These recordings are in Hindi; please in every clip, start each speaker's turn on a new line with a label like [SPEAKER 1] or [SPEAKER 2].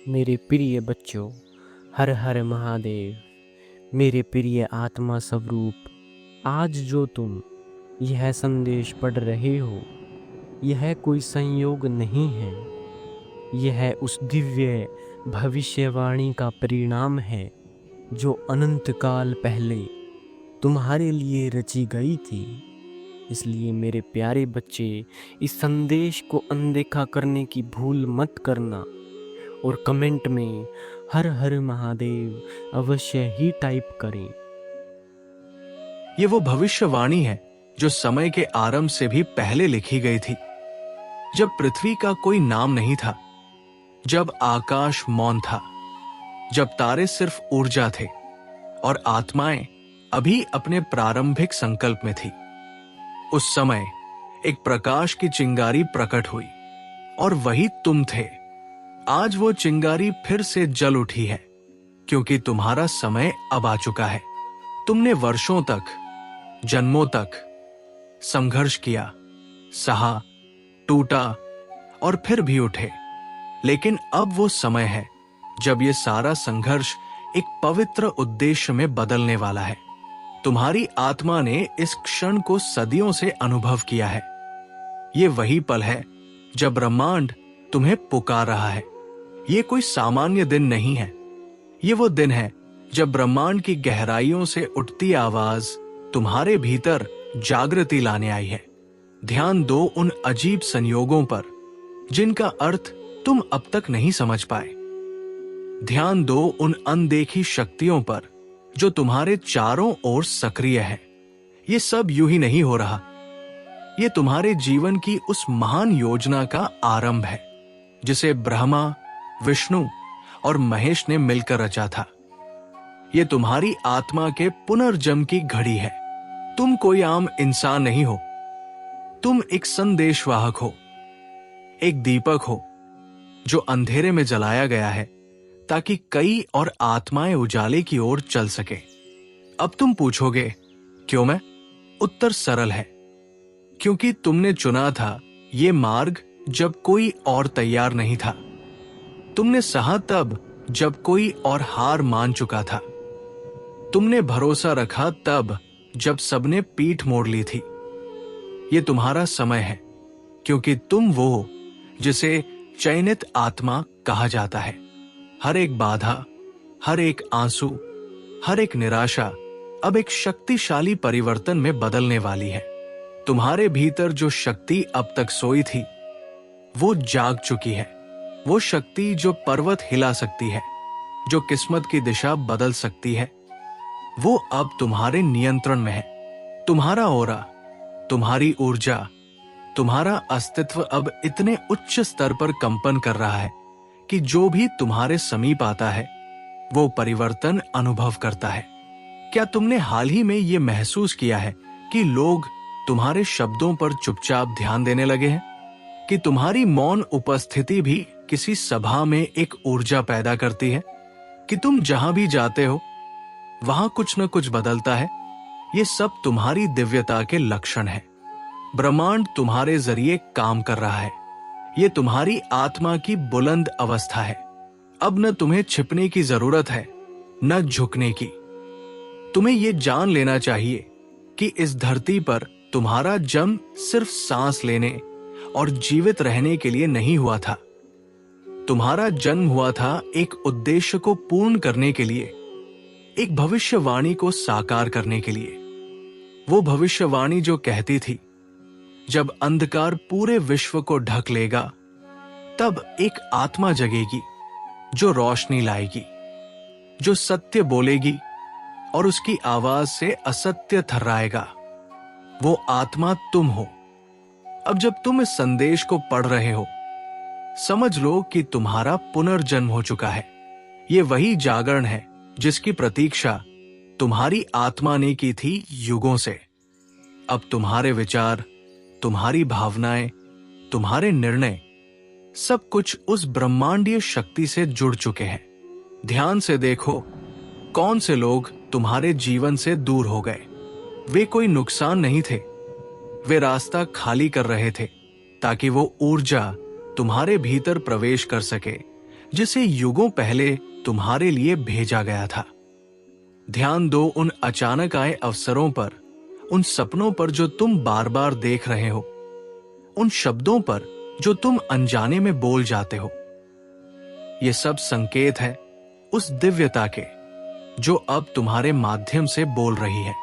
[SPEAKER 1] मेरे प्रिय बच्चों, हर हर महादेव। मेरे प्रिय आत्मा स्वरूप, आज जो तुम यह संदेश पढ़ रहे हो, यह कोई संयोग नहीं है। यह उस दिव्य भविष्यवाणी का परिणाम है जो अनंत काल पहले तुम्हारे लिए रची गई थी। इसलिए मेरे प्यारे बच्चे, इस संदेश को अनदेखा करने की भूल मत करना और कमेंट में हर हर महादेव अवश्य ही टाइप करें।
[SPEAKER 2] ये वो भविष्यवाणी है जो समय के आरंभ से भी पहले लिखी गई थी, जब पृथ्वी का कोई नाम नहीं था, जब आकाश मौन था, जब तारे सिर्फ ऊर्जा थे और आत्माएं अभी अपने प्रारंभिक संकल्प में थी। उस समय एक प्रकाश की चिंगारी प्रकट हुई और वही तुम थे। आज वो चिंगारी फिर से जल उठी है, क्योंकि तुम्हारा समय अब आ चुका है। तुमने वर्षों तक, जन्मों तक संघर्ष किया, सहा, टूटा और फिर भी उठे। लेकिन अब वो समय है जब ये सारा संघर्ष एक पवित्र उद्देश्य में बदलने वाला है। तुम्हारी आत्मा ने इस क्षण को सदियों से अनुभव किया है। ये वही पल है जब ब्रह्मांड तुम्हें पुकार रहा है। ये कोई सामान्य दिन नहीं है। ये वो दिन है जब ब्रह्मांड की गहराइयों से उठती आवाज तुम्हारे भीतर जागृति लाने आई है। ध्यान दो उन अजीब संयोगों पर जिनका अर्थ तुम अब तक नहीं समझ पाए। ध्यान दो उन अनदेखी शक्तियों पर जो तुम्हारे चारों ओर सक्रिय है। ये सब यूं ही नहीं हो रहा। ये तुम्हारे जीवन की उस महान योजना का आरंभ है जिसे ब्रह्मा, विष्णु और महेश ने मिलकर रचा था। ये तुम्हारी आत्मा के पुनर्जन्म की घड़ी है। तुम कोई आम इंसान नहीं हो। तुम एक संदेशवाहक हो, एक दीपक हो जो अंधेरे में जलाया गया है ताकि कई और आत्माएं उजाले की ओर चल सके। अब तुम पूछोगे, क्यों मैं? उत्तर सरल है, क्योंकि तुमने चुना था ये मार्ग जब कोई और तैयार नहीं था। तुमने सहा तब जब कोई और हार मान चुका था। तुमने भरोसा रखा तब जब सबने पीठ मोड़ ली थी। ये तुम्हारा समय है, क्योंकि तुम वो हो जिसे चयनित आत्मा कहा जाता है। हर एक बाधा, हर एक आंसू, हर एक निराशा अब एक शक्तिशाली परिवर्तन में बदलने वाली है। तुम्हारे भीतर जो शक्ति अब तक सोई थी, वो जाग चुकी है। वो शक्ति जो पर्वत हिला सकती है, जो किस्मत की दिशा बदल सकती है, वो अब तुम्हारे नियंत्रण में है। तुम्हारा ओरा, तुम्हारी ऊर्जा, तुम्हारा अस्तित्व अब इतने उच्च स्तर पर कंपन कर रहा है कि जो भी तुम्हारे समीप आता है वो परिवर्तन अनुभव करता है। क्या तुमने हाल ही में ये महसूस किया है कि लोग तुम्हारे शब्दों पर चुपचाप ध्यान देने लगे हैं? कि तुम्हारी मौन उपस्थिति भी किसी सभा में एक ऊर्जा पैदा करती है? कि तुम जहां भी जाते हो वहां कुछ न कुछ बदलता है? ये सब तुम्हारी दिव्यता के लक्षण है। ब्रह्मांड तुम्हारे जरिए काम कर रहा है। ये तुम्हारी आत्मा की बुलंद अवस्था है। अब न तुम्हें छिपने की जरूरत है, न झुकने की। तुम्हें ये जान लेना चाहिए कि इस धरती पर तुम्हारा जन्म सिर्फ सांस लेने और जीवित रहने के लिए नहीं हुआ था। तुम्हारा जन्म हुआ था एक उद्देश्य को पूर्ण करने के लिए, एक भविष्यवाणी को साकार करने के लिए। वो भविष्यवाणी जो कहती थी, जब अंधकार पूरे विश्व को ढक लेगा, तब एक आत्मा जगेगी जो रोशनी लाएगी, जो सत्य बोलेगी और उसकी आवाज से असत्य थर्राएगा। वो आत्मा तुम हो। अब जब तुम इस संदेश को पढ़ रहे हो, समझ लो कि तुम्हारा पुनर्जन्म हो चुका है। ये वही जागरण है जिसकी प्रतीक्षा तुम्हारी आत्मा ने की थी युगों से। अब तुम्हारे विचार, तुम्हारी भावनाएं, तुम्हारे निर्णय, सब कुछ उस ब्रह्मांडीय शक्ति से जुड़ चुके हैं। ध्यान से देखो, कौन से लोग तुम्हारे जीवन से दूर हो गए। वे कोई नुकसान नहीं थे। वे रास्ता खाली कर रहे थे ताकि वो ऊर्जा तुम्हारे भीतर प्रवेश कर सके जिसे युगों पहले तुम्हारे लिए भेजा गया था। ध्यान दो उन अचानक आए अवसरों पर, उन सपनों पर जो तुम बार बार देख रहे हो, उन शब्दों पर जो तुम अनजाने में बोल जाते हो। ये सब संकेत है उस दिव्यता के जो अब तुम्हारे माध्यम से बोल रही है।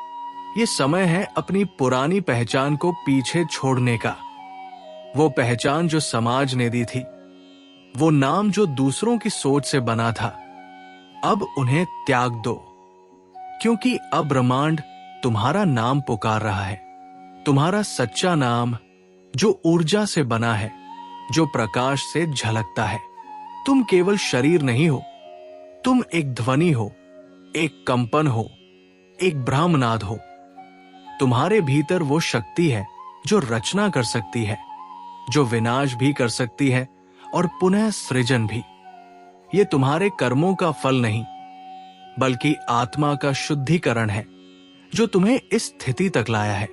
[SPEAKER 2] ये समय है अपनी पुरानी पहचान को पीछे छोड़ने का। वो पहचान जो समाज ने दी थी, वो नाम जो दूसरों की सोच से बना था, अब उन्हें त्याग दो, क्योंकि अब ब्रह्मांड तुम्हारा नाम पुकार रहा है। तुम्हारा सच्चा नाम जो ऊर्जा से बना है, जो प्रकाश से झलकता है। तुम केवल शरीर नहीं हो, तुम एक ध्वनि हो, एक कंपन हो, एक ब्रह्मनाद हो। तुम्हारे भीतर वो शक्ति है जो रचना कर सकती है, जो विनाश भी कर सकती है और पुनः सृजन भी। ये तुम्हारे कर्मों का फल नहीं, बल्कि आत्मा का शुद्धिकरण है जो तुम्हें इस स्थिति तक लाया है।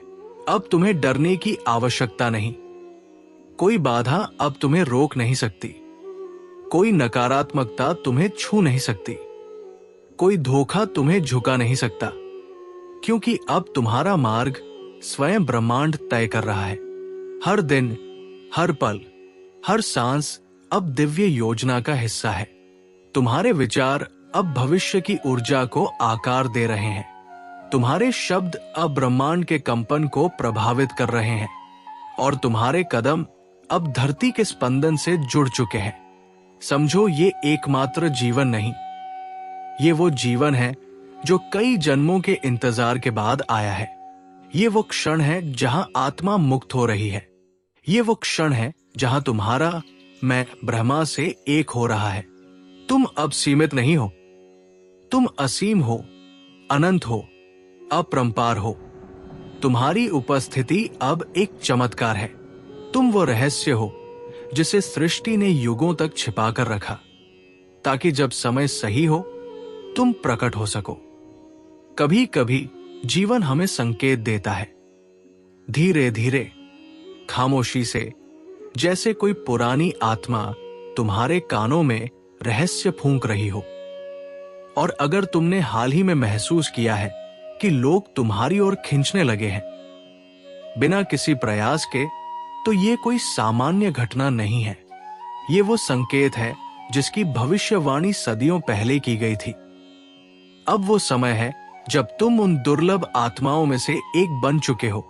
[SPEAKER 2] अब तुम्हें डरने की आवश्यकता नहीं। कोई बाधा अब तुम्हें रोक नहीं सकती। कोई नकारात्मकता तुम्हें छू नहीं सकती। कोई धोखा तुम्हें झुका नहीं सकता, क्योंकि अब तुम्हारा मार्ग स्वयं ब्रह्मांड तय कर रहा है। हर दिन, हर पल, हर सांस अब दिव्य योजना का हिस्सा है। तुम्हारे विचार अब भविष्य की ऊर्जा को आकार दे रहे हैं। तुम्हारे शब्द अब ब्रह्मांड के कंपन को प्रभावित कर रहे हैं और तुम्हारे कदम अब धरती के स्पंदन से जुड़ चुके हैं। समझो, ये एकमात्र जीवन नहीं, ये वो जीवन है जो कई जन्मों के इंतजार के बाद आया है। ये वो क्षण है जहां आत्मा मुक्त हो रही है। ये वो क्षण है जहां तुम्हारा मैं ब्रह्मा से एक हो रहा है। तुम अब सीमित नहीं हो, तुम असीम हो, अनंत हो, अपरंपार हो। तुम्हारी उपस्थिति अब एक चमत्कार है। तुम वो रहस्य हो जिसे सृष्टि ने युगों तक छिपा कर रखा, ताकि जब समय सही हो तुम प्रकट हो सको। कभी कभी जीवन हमें संकेत देता है, धीरे धीरे, खामोशी से, जैसे कोई पुरानी आत्मा तुम्हारे कानों में रहस्य फूंक रही हो। और अगर तुमने हाल ही में महसूस किया है कि लोग तुम्हारी ओर खींचने लगे हैं बिना किसी प्रयास के, तो ये कोई सामान्य घटना नहीं है। ये वो संकेत है जिसकी भविष्यवाणी सदियों पहले की गई थी। अब वो समय है जब तुम उन दुर्लभ आत्माओं में से एक बन चुके हो,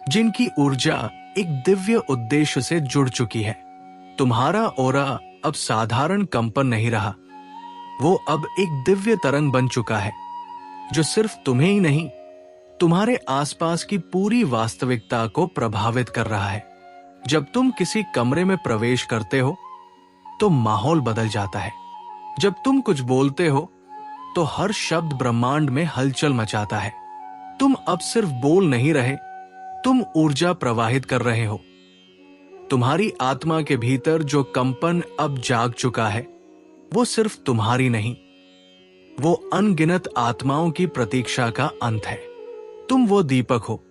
[SPEAKER 2] जिनकी ऊर्जा एक दिव्य उद्देश्य से जुड़ चुकी है। तुम्हारा ओरा अब साधारण कंपन नहीं रहा, वो अब एक दिव्य तरंग बन चुका है जो सिर्फ तुम्हें ही नहीं, तुम्हारे आसपास की पूरी वास्तविकता को प्रभावित कर रहा है। जब तुम किसी कमरे में प्रवेश करते हो तो माहौल बदल जाता है। जब तुम कुछ बोलते हो तो हर शब्द ब्रह्मांड में हलचल मचाता है। तुम अब सिर्फ बोल नहीं रहे, तुम ऊर्जा प्रवाहित कर रहे हो। तुम्हारी आत्मा के भीतर जो कंपन अब जाग चुका है, वो सिर्फ तुम्हारी नहीं, वो अनगिनत आत्माओं की प्रतीक्षा का अंत है। तुम वो दीपक हो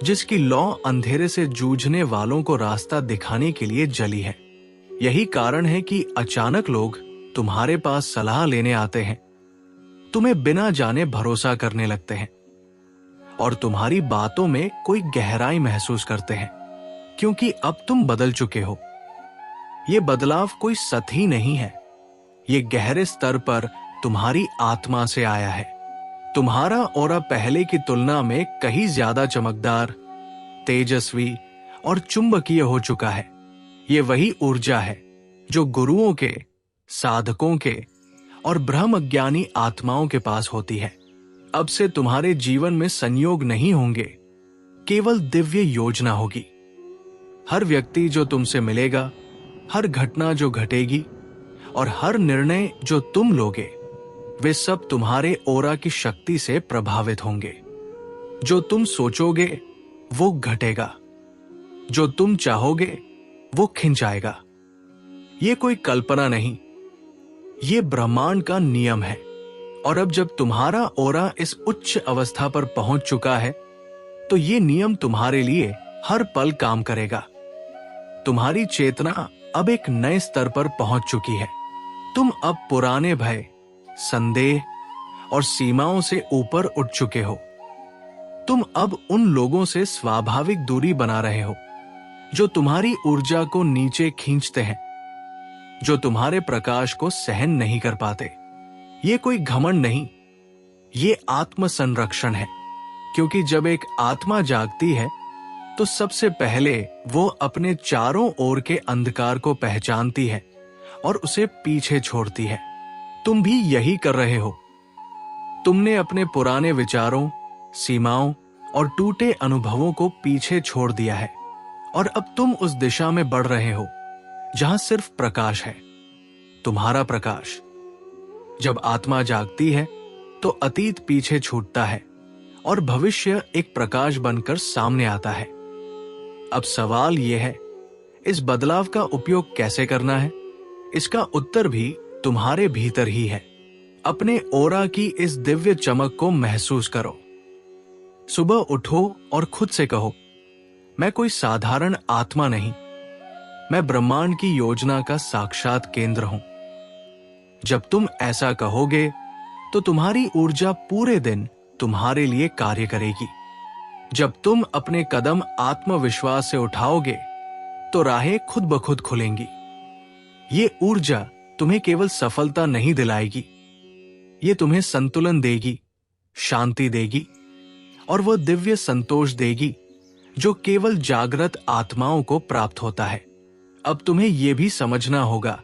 [SPEAKER 2] जिसकी लौ अंधेरे से जूझने वालों को रास्ता दिखाने के लिए जली है। यही कारण है कि अचानक लोग तुम्हारे पास सलाह लेने आते हैं, तुम्हें बिना जाने भरोसा करने लगते हैं और तुम्हारी बातों में कोई गहराई महसूस करते हैं, क्योंकि अब तुम बदल चुके हो। ये बदलाव कोई सतही नहीं है, ये गहरे स्तर पर तुम्हारी आत्मा से आया है। तुम्हारा ऑरा पहले की तुलना में कहीं ज्यादा चमकदार, तेजस्वी और चुंबकीय हो चुका है। ये वही ऊर्जा है जो गुरुओं के, साधकों के और ब्रह्मज्ञानी आत्माओं के पास होती है। अब से तुम्हारे जीवन में संयोग नहीं होंगे, केवल दिव्य योजना होगी। हर व्यक्ति जो तुमसे मिलेगा, हर घटना जो घटेगी और हर निर्णय जो तुम लोगे, वे सब तुम्हारे ओरा की शक्ति से प्रभावित होंगे। जो तुम सोचोगे वो घटेगा, जो तुम चाहोगे वो खिंचाएगा। ये कोई कल्पना नहीं, ये ब्रह्मांड का नियम है। और अब जब तुम्हारा ओरा इस उच्च अवस्था पर पहुंच चुका है, तो ये नियम तुम्हारे लिए हर पल काम करेगा। तुम्हारी चेतना अब एक नए स्तर पर पहुंच चुकी है। तुम अब पुराने भय, संदेह और सीमाओं से ऊपर उठ चुके हो। तुम अब उन लोगों से स्वाभाविक दूरी बना रहे हो जो तुम्हारी ऊर्जा को नीचे खींचते हैं, जो तुम्हारे प्रकाश को सहन नहीं कर पाते। ये कोई घमंड नहीं, ये आत्म संरक्षण है। क्योंकि जब एक आत्मा जागती है तो सबसे पहले वो अपने चारों ओर के अंधकार को पहचानती है और उसे पीछे छोड़ती है। तुम भी यही कर रहे हो। तुमने अपने पुराने विचारों, सीमाओं और टूटे अनुभवों को पीछे छोड़ दिया है और अब तुम उस दिशा में बढ़ रहे हो जहां सिर्फ प्रकाश है, तुम्हारा प्रकाश। जब आत्मा जागती है तो अतीत पीछे छूटता है और भविष्य एक प्रकाश बनकर सामने आता है। अब सवाल यह है, इस बदलाव का उपयोग कैसे करना है? इसका उत्तर भी तुम्हारे भीतर ही है। अपने ओरा की इस दिव्य चमक को महसूस करो। सुबह उठो और खुद से कहो, मैं कोई साधारण आत्मा नहीं, मैं ब्रह्मांड की योजना का साक्षात केंद्र हूं। जब तुम ऐसा कहोगे तो तुम्हारी ऊर्जा पूरे दिन तुम्हारे लिए कार्य करेगी। जब तुम अपने कदम आत्मविश्वास से उठाओगे तो राहें खुद ब खुद खुलेंगी। ये ऊर्जा तुम्हें केवल सफलता नहीं दिलाएगी, ये तुम्हें संतुलन देगी, शांति देगी और वह दिव्य संतोष देगी जो केवल जागृत आत्माओं को प्राप्त होता है। अब तुम्हें यह भी समझना होगा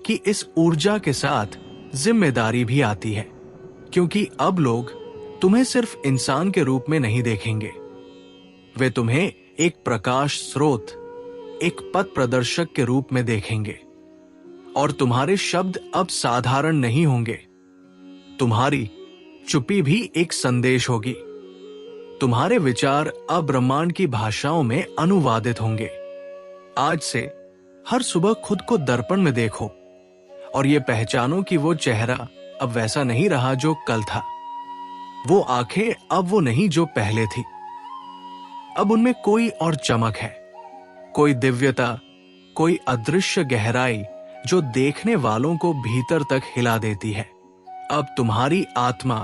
[SPEAKER 2] कि इस ऊर्जा के साथ जिम्मेदारी भी आती है, क्योंकि अब लोग तुम्हें सिर्फ इंसान के रूप में नहीं देखेंगे। वे तुम्हें एक प्रकाश स्रोत, एक पथ प्रदर्शक के रूप में देखेंगे और तुम्हारे शब्द अब साधारण नहीं होंगे। तुम्हारी चुप्पी भी एक संदेश होगी। तुम्हारे विचार अब ब्रह्मांड की भाषाओं में अनुवादित होंगे। आज से हर सुबह खुद को दर्पण में देखो और ये पहचानो कि वो चेहरा अब वैसा नहीं रहा जो कल था। वो आंखें अब वो नहीं जो पहले थी। अब उनमें कोई और चमक है, कोई दिव्यता, कोई अदृश्य गहराई जो देखने वालों को भीतर तक हिला देती है। अब तुम्हारी आत्मा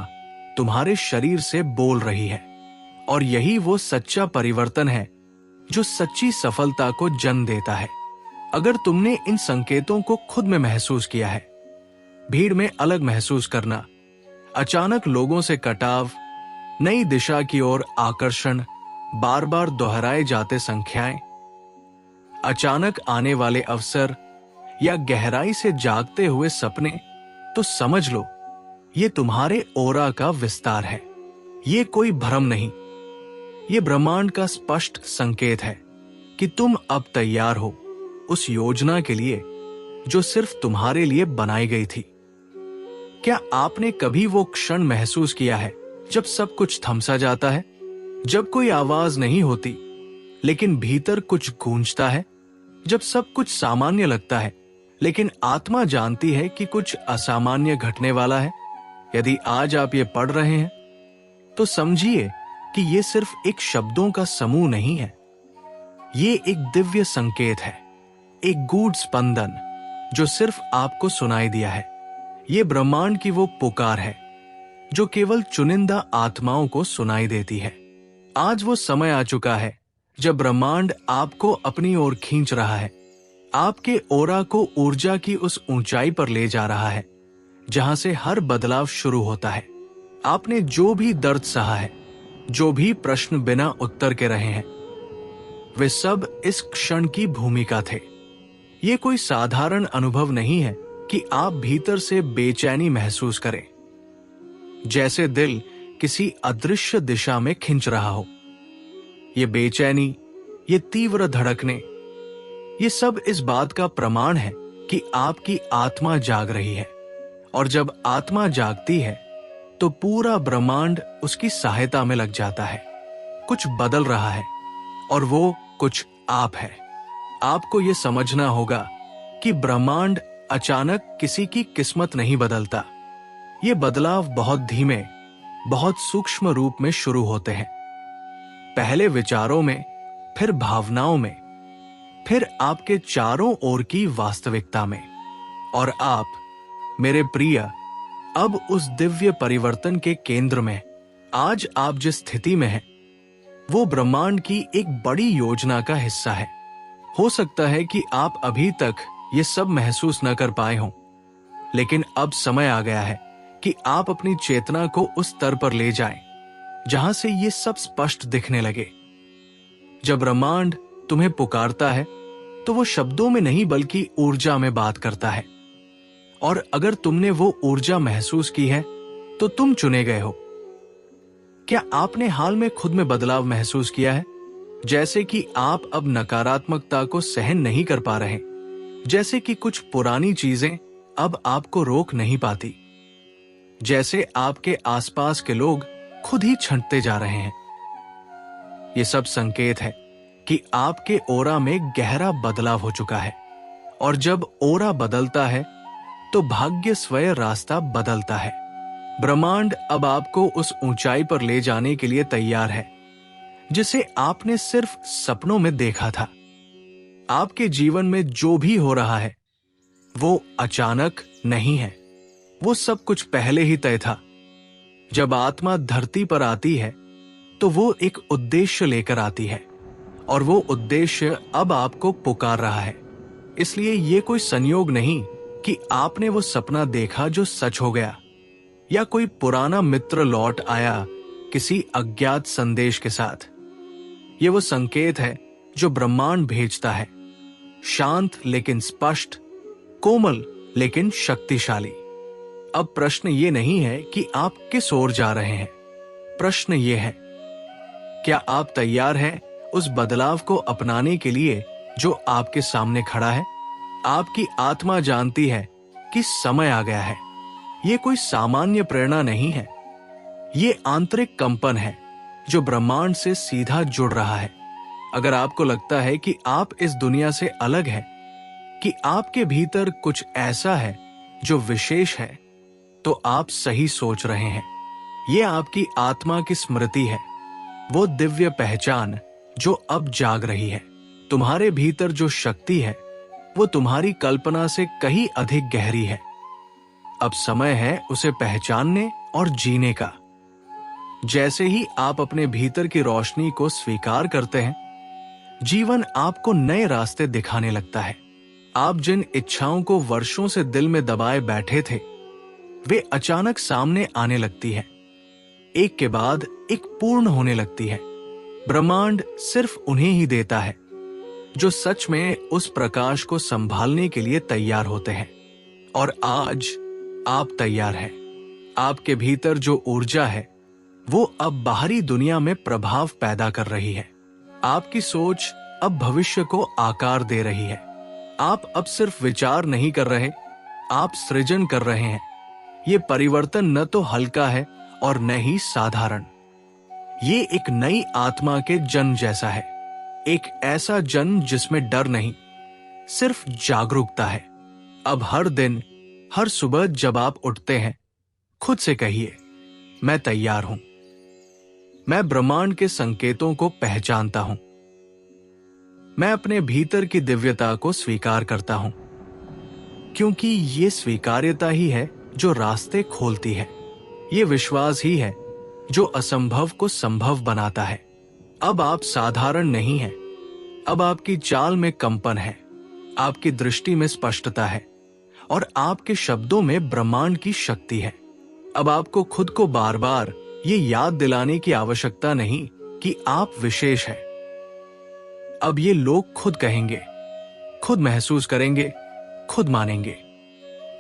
[SPEAKER 2] तुम्हारे शरीर से बोल रही है और यही वो सच्चा परिवर्तन है जो सच्ची सफलता को जन्म देता है। अगर तुमने इन संकेतों को खुद में महसूस किया है, भीड़ में अलग महसूस करना, अचानक लोगों से कटाव, नई दिशा की ओर आकर्षण, बार बार दोहराए जाते संख्याएं, अचानक आने वाले अवसर या गहराई से जागते हुए सपने, तो समझ लो ये तुम्हारे ओरा का विस्तार है। ये कोई भ्रम नहीं, ये ब्रह्मांड का स्पष्ट संकेत है कि तुम अब तैयार हो उस योजना के लिए जो सिर्फ तुम्हारे लिए बनाई गई थी। क्या आपने कभी वो क्षण महसूस किया है जब सब कुछ थमसा जाता है, जब कोई आवाज नहीं होती लेकिन भीतर कुछ गूंजता है, जब सब कुछ सामान्य लगता है लेकिन आत्मा जानती है कि कुछ असामान्य घटने वाला है? यदि आज आप ये पढ़ रहे हैं तो समझिए कि ये सिर्फ एक शब्दों का समूह नहीं है, ये एक दिव्य संकेत है, एक गूढ़ स्पंदन जो सिर्फ आपको सुनाई दिया है। ये ब्रह्मांड की वो पुकार है जो केवल चुनिंदा आत्माओं को सुनाई देती है। आज वो समय आ चुका है जब ब्रह्मांड आपको अपनी ओर खींच रहा है, आपके ओरा को ऊर्जा की उस ऊंचाई पर ले जा रहा है जहां से हर बदलाव शुरू होता है। आपने जो भी दर्द सहा है, जो भी प्रश्न बिना उत्तर के रहे हैं, वे सब इस क्षण की भूमिका थे। ये कोई साधारण अनुभव नहीं है कि आप भीतर से बेचैनी महसूस करें, जैसे दिल किसी अदृश्य दिशा में खिंच रहा हो। ये बेचैनी, ये तीव्र धड़कने, ये सब इस बात का प्रमाण है कि आपकी आत्मा जाग रही है। और जब आत्मा जागती है तो पूरा ब्रह्मांड उसकी सहायता में लग जाता है। कुछ बदल रहा है और वो कुछ आप है। आपको ये समझना होगा कि ब्रह्मांड अचानक किसी की किस्मत नहीं बदलता। ये बदलाव बहुत धीमे, बहुत सूक्ष्म रूप में शुरू होते हैं। पहले विचारों में, फिर भावनाओं में, फिर आपके चारों ओर की वास्तविकता में। और आप मेरे प्रिय, अब उस दिव्य परिवर्तन के केंद्र में आज आप जिस स्थिति में हैं, वो ब्रह्मांड की एक बड़ी योजना का हिस्सा है। हो सकता है कि आप अभी तक ये सब महसूस न कर पाए हों, लेकिन अब समय आ गया है कि आप अपनी चेतना को उस स्तर पर ले जाएं, जहां से ये सब स्पष्ट दिखने लगे। जब ब्रह्मांड तुम्हें पुकारता है तो वो शब्दों में नहीं बल्कि ऊर्जा में बात करता है। और अगर तुमने वो ऊर्जा महसूस की है तो तुम चुने गए हो। क्या आपने हाल में खुद में बदलाव महसूस किया है? जैसे कि आप अब नकारात्मकता को सहन नहीं कर पा रहे, जैसे कि कुछ पुरानी चीजें अब आपको रोक नहीं पाती, जैसे आपके आसपास के लोग खुद ही छंटते जा रहे हैं। ये सब संकेत है कि आपके ओरा में गहरा बदलाव हो चुका है। और जब ओरा बदलता है तो भाग्य स्वयं रास्ता बदलता है। ब्रह्मांड अब आपको उस ऊंचाई पर ले जाने के लिए तैयार है जिसे आपने सिर्फ सपनों में देखा था। आपके जीवन में जो भी हो रहा है वो अचानक नहीं है, वो सब कुछ पहले ही तय था। जब आत्मा धरती पर आती है तो वो एक उद्देश्य लेकर आती है, और वो उद्देश्य अब आपको पुकार रहा है। इसलिए ये कोई संयोग नहीं कि आपने वो सपना देखा जो सच हो गया, या कोई पुराना मित्र लौट आया किसी अज्ञात संदेश के साथ। ये वो संकेत है जो ब्रह्मांड भेजता है, शांत लेकिन स्पष्ट, कोमल लेकिन शक्तिशाली। अब प्रश्न ये नहीं है कि आप किस ओर जा रहे हैं, प्रश्न ये है, क्या आप तैयार हैं उस बदलाव को अपनाने के लिए जो आपके सामने खड़ा है? आपकी आत्मा जानती है कि समय आ गया है। ये कोई सामान्य प्रेरणा नहीं है, ये आंतरिक कंपन है जो ब्रह्मांड से सीधा जुड़ रहा है। अगर आपको लगता है कि आप इस दुनिया से अलग हैं, कि आपके भीतर कुछ ऐसा है जो विशेष है, तो आप सही सोच रहे हैं। ये आपकी आत्मा की स्मृति है, वो दिव्य पहचान जो अब जाग रही है। तुम्हारे भीतर जो शक्ति है वो तुम्हारी कल्पना से कहीं अधिक गहरी है। अब समय है उसे पहचानने और जीने का। जैसे ही आप अपने भीतर की रोशनी को स्वीकार करते हैं, जीवन आपको नए रास्ते दिखाने लगता है। आप जिन इच्छाओं को वर्षों से दिल में दबाए बैठे थे, वे अचानक सामने आने लगती है, एक के बाद एक पूर्ण होने लगती है। ब्रह्मांड सिर्फ उन्हें ही देता है जो सच में उस प्रकाश को संभालने के लिए तैयार होते हैं। और आज आप तैयार हैं। आपके भीतर जो ऊर्जा है वो अब बाहरी दुनिया में प्रभाव पैदा कर रही है। आपकी सोच अब भविष्य को आकार दे रही है। आप अब सिर्फ विचार नहीं कर रहे, आप सृजन कर रहे हैं। ये परिवर्तन न तो हल्का है और न ही साधारण। ये एक नई आत्मा के जन्म जैसा है, एक ऐसा जन्म जिसमें डर नहीं, सिर्फ जागरूकता है। अब हर दिन, हर सुबह जब आप उठते हैं, खुद से कहिए, मैं तैयार हूं। मैं ब्रह्मांड के संकेतों को पहचानता हूं। मैं अपने भीतर की दिव्यता को स्वीकार करता हूं, क्योंकि ये स्वीकार्यता ही है जो रास्ते खोलती है। ये विश्वास ही है जो असंभव को संभव बनाता है। अब आप साधारण नहीं हैं। अब आपकी चाल में कंपन है, आपकी दृष्टि में स्पष्टता है, और आपके शब्दों में ब्रह्मांड की शक्ति है। अब आपको खुद को बार बार ये याद दिलाने की आवश्यकता नहीं कि आप विशेष हैं। अब ये लोग खुद कहेंगे, खुद महसूस करेंगे, खुद मानेंगे।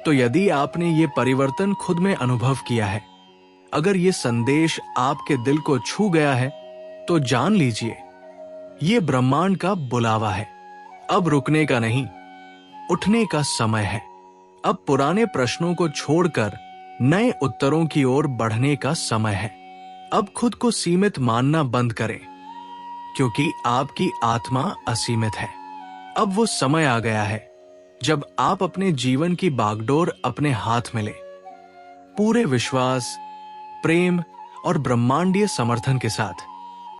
[SPEAKER 2] तो यदि आपने ये परिवर्तन खुद में अनुभव किया है, अगर ये संदेश आपके दिल को छू गया है, तो जान लीजिए ये ब्रह्मांड का बुलावा है। अब रुकने का नहीं, उठने का समय है। अब पुराने प्रश्नों को छोड़कर नए उत्तरों की ओर बढ़ने का समय है। अब खुद को सीमित मानना बंद करें, क्योंकि आपकी आत्मा असीमित है। अब वो समय आ गया है जब आप अपने जीवन की बागडोर अपने हाथ में लें, पूरे विश्वास, प्रेम और ब्रह्मांडीय समर्थन के साथ।